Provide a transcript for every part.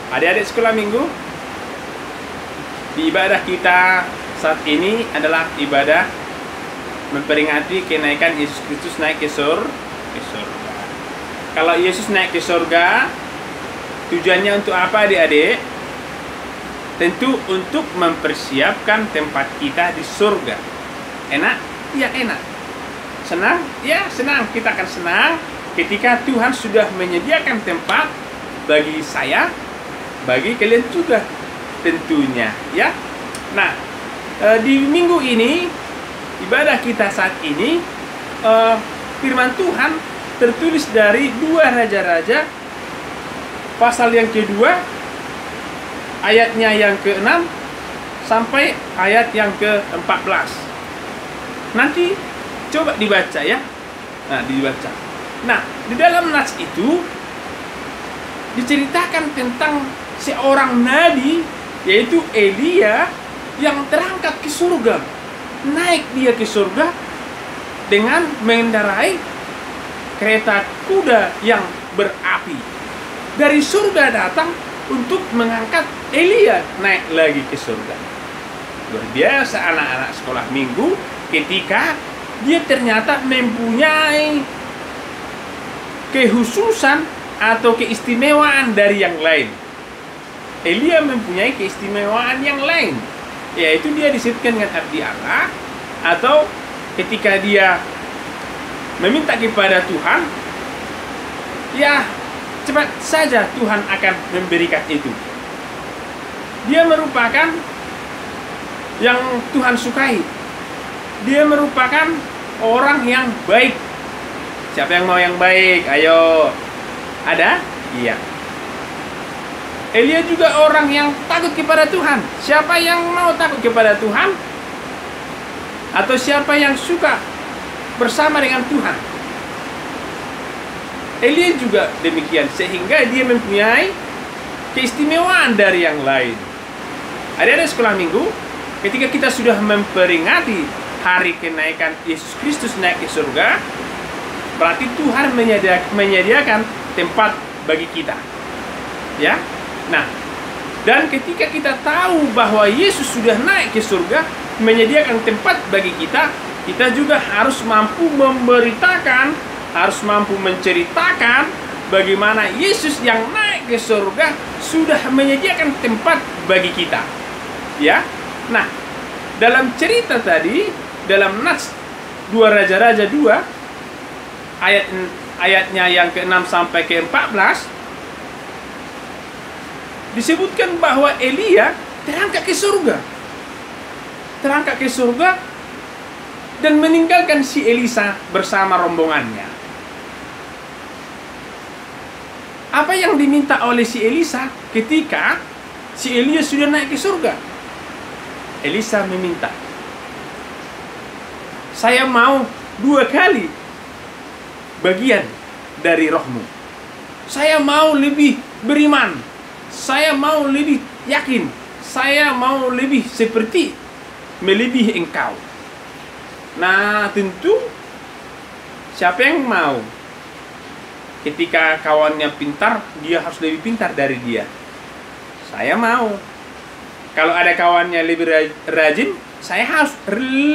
Adik-adik sekolah minggu, di ibadah kita saat ini adalah ibadah memperingati kenaikan Yesus Kristus naik ke surga. Kalau Yesus naik ke surga, tujuannya untuk apa adik-adik? Tentu untuk mempersiapkan tempat kita di surga. Enak? Ya enak. Senang? Ya senang. Kita akan senang ketika Tuhan sudah menyediakan tempat bagi saya, bagi kalian juga tentunya, ya. Nah, di minggu ini, ibadah kita saat ini, firman Tuhan tertulis dari 2 Raja-Raja, pasal yang kedua, ayatnya yang ke-6 sampai ayat yang ke-14. Nanti coba dibaca ya. Nah, dibaca. Nah, di dalam nas itu diceritakan tentang seorang nabi, yaitu Elia, yang terangkat ke surga. Naik dia ke surga dengan mengendarai kereta kuda yang berapi. Dari surga datang untuk mengangkat Elia naik lagi ke surga. Luar biasa anak-anak sekolah minggu ketika dia ternyata mempunyai kekhususan atau keistimewaan dari yang lain. Elia mempunyai keistimewaan yang lain, yaitu dia disebutkan dengan abdi Allah, atau ketika dia meminta kepada Tuhan, ya cepat saja Tuhan akan memberikan itu. Dia merupakan yang Tuhan sukai. Dia merupakan orang yang baik. Siapa yang mau yang baik? Ayo. Ada? Iya. Elia juga orang yang takut kepada Tuhan. Siapa yang mau takut kepada Tuhan? Atau siapa yang suka bersama dengan Tuhan? Elia juga demikian, sehingga dia mempunyai keistimewaan dari yang lain. Adik-adik sekolah minggu, ketika kita sudah memperingati hari kenaikan Yesus Kristus naik ke surga, berarti Tuhan menyediakan tempat bagi kita, ya. Nah, dan ketika kita tahu bahwa Yesus sudah naik ke surga, menyediakan tempat bagi kita, kita juga harus mampu memberitakan, harus mampu menceritakan bagaimana Yesus yang naik ke surga sudah menyediakan tempat bagi kita, ya. Nah, dalam cerita tadi, dalam nas 2 Raja-Raja 2 ayatnya yang ke-6 sampai ke-14 disebutkan bahwa Elia terangkat ke surga. Terangkat ke surga dan meninggalkan si Elisa bersama rombongannya. Apa yang diminta oleh si Elisa ketika si Elia sudah naik ke surga? Elisa meminta, saya mau 2 kali bagian dari rohmu. Saya mau lebih beriman. Saya mau lebih yakin. Saya mau lebih seperti melebihi engkau. Nah, tentu siapa yang mau? Ketika kawannya pintar, dia harus lebih pintar dari dia. Saya mau. Kalau ada kawannya lebih rajin, saya harus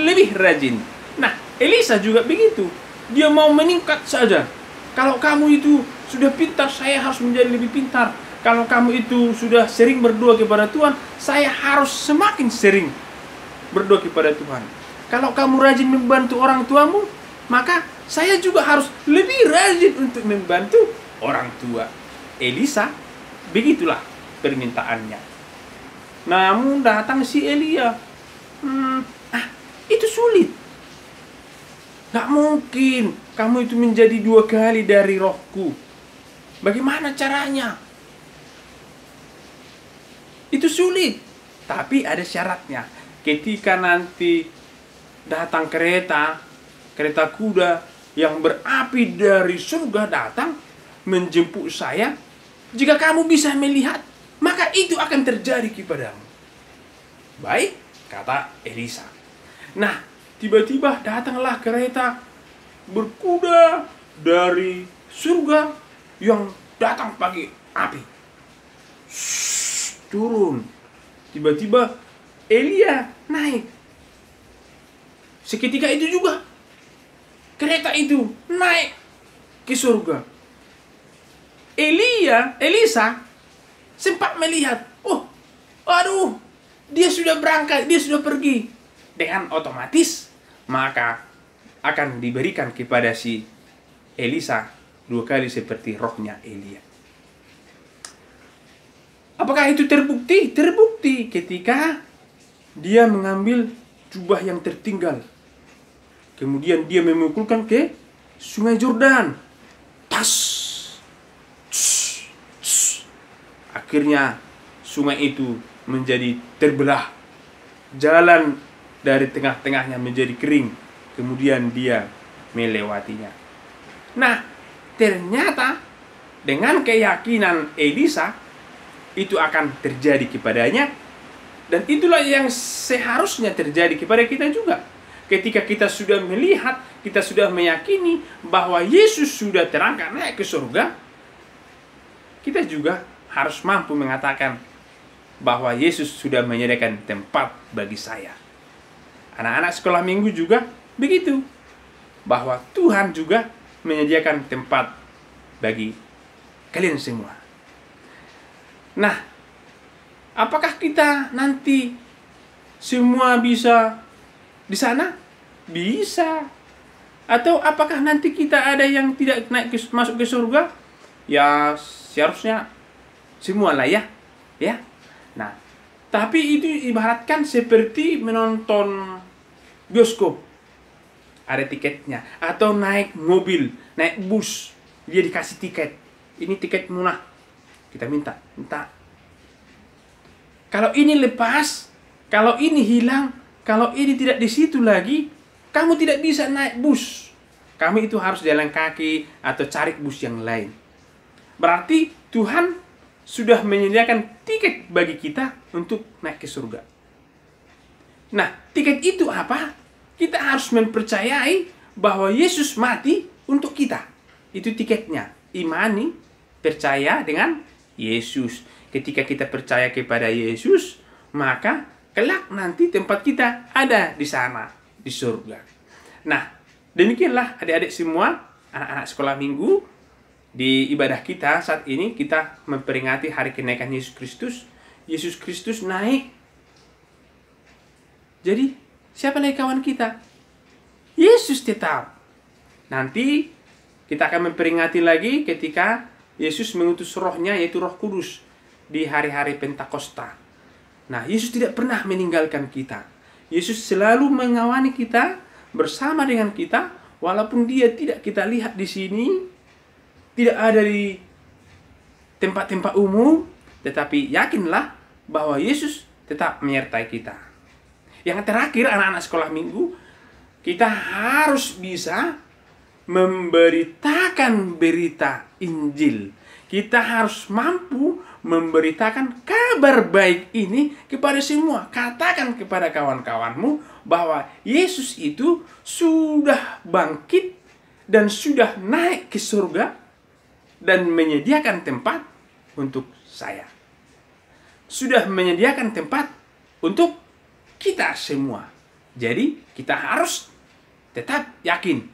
lebih rajin. Nah, Elisa juga begitu. Dia mau meningkat saja. Kalau kamu itu sudah pintar, saya harus menjadi lebih pintar. Kalau kamu itu sudah sering berdoa kepada Tuhan, saya harus semakin sering berdoa kepada Tuhan. Kalau kamu rajin membantu orang tuamu, maka saya juga harus lebih rajin untuk membantu orang tua. Elisa, begitulah permintaannya. Namun datang si Elia. Itu sulit. Gak mungkin kamu itu menjadi 2 kali dari rohku. Bagaimana caranya? Itu sulit. Tapi ada syaratnya. Ketika nanti datang kereta kuda yang berapi dari surga datang menjemput saya, jika kamu bisa melihat, maka itu akan terjadi kepadamu. Baik, kata Elisa. Nah, tiba-tiba datanglah kereta berkuda dari surga yang datang pakai api. turun. Tiba-tiba Elia naik. Seketika itu juga kereta itu naik ke surga. Elisa sempat melihat, oh, aduh, dia sudah berangkat, dia sudah pergi. Dengan otomatis, maka akan diberikan kepada si Elisa 2 kali seperti rohnya Elia. Apakah itu terbukti? Terbukti ketika dia mengambil jubah yang tertinggal. Kemudian dia memukulkan ke Sungai Yordan. Tas. Akhirnya sungai itu menjadi terbelah. Jalan dari tengah-tengahnya menjadi kering. Kemudian dia melewatinya. Nah, ternyata dengan keyakinan Elisa itu akan terjadi kepadanya. Dan itulah yang seharusnya terjadi kepada kita juga. Ketika kita sudah melihat, kita sudah meyakini bahwa Yesus sudah terangkat naik ke surga, kita juga harus mampu mengatakan bahwa Yesus sudah menyediakan tempat bagi saya. Anak-anak sekolah minggu juga begitu. Bahwa Tuhan juga menyediakan tempat bagi kalian semua. Nah, apakah kita nanti semua bisa di sana? Bisa. Atau apakah nanti kita ada yang tidak masuk ke surga? Ya, seharusnya semua lah ya. Nah, tapi itu ibaratkan seperti menonton bioskop. Ada tiketnya. Atau naik mobil, naik bus, dia dikasih tiket. Ini tiket murah. Kita minta. Kalau ini lepas, kalau ini hilang, kalau ini tidak di situ lagi, kamu tidak bisa naik bus. Kamu itu harus jalan kaki atau cari bus yang lain. Berarti Tuhan sudah menyediakan tiket bagi kita untuk naik ke surga. Nah, tiket itu apa? Kita harus mempercayai bahwa Yesus mati untuk kita. Itu tiketnya. Imani, percaya dengan Yesus. Ketika kita percaya kepada Yesus, maka kelak nanti tempat kita ada di sana, di surga. Nah, demikianlah adik-adik semua, anak-anak sekolah minggu, di ibadah kita saat ini kita memperingati hari kenaikan Yesus Kristus. Yesus Kristus naik. Jadi, siapa lagi kawan kita? Yesus tetap. Nanti kita akan memperingati lagi ketika Yesus mengutus rohnya, yaitu Roh Kudus, di hari-hari Pentakosta. Nah, Yesus tidak pernah meninggalkan kita. Yesus selalu mengawani kita, bersama dengan kita, walaupun dia tidak kita lihat di sini, tidak ada di tempat-tempat umum, tetapi yakinlah bahwa Yesus tetap menyertai kita. Yang terakhir, anak-anak sekolah minggu, kita harus bisa memberitakan berita Injil. Kita harus mampu memberitakan kabar baik ini kepada semua. Katakan kepada kawan-kawanmu bahwa Yesus itu sudah bangkit dan sudah naik ke surga dan menyediakan tempat untuk saya. Sudah menyediakan tempat untuk kita semua. Jadi kita harus tetap yakin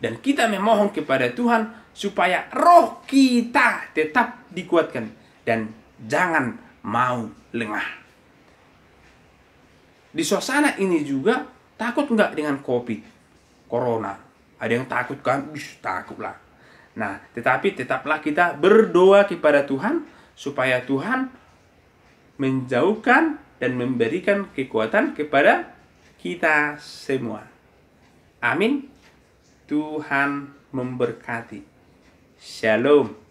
dan kita memohon kepada Tuhan supaya roh kita tetap dikuatkan dan jangan mau lengah. Di suasana ini juga takut nggak dengan COVID, Corona? Ada yang takut kan? Takutlah. Nah, tetapi tetaplah kita berdoa kepada Tuhan supaya Tuhan menjauhkan dan memberikan kekuatan kepada kita semua. Amin. Tuhan memberkati. Shalom.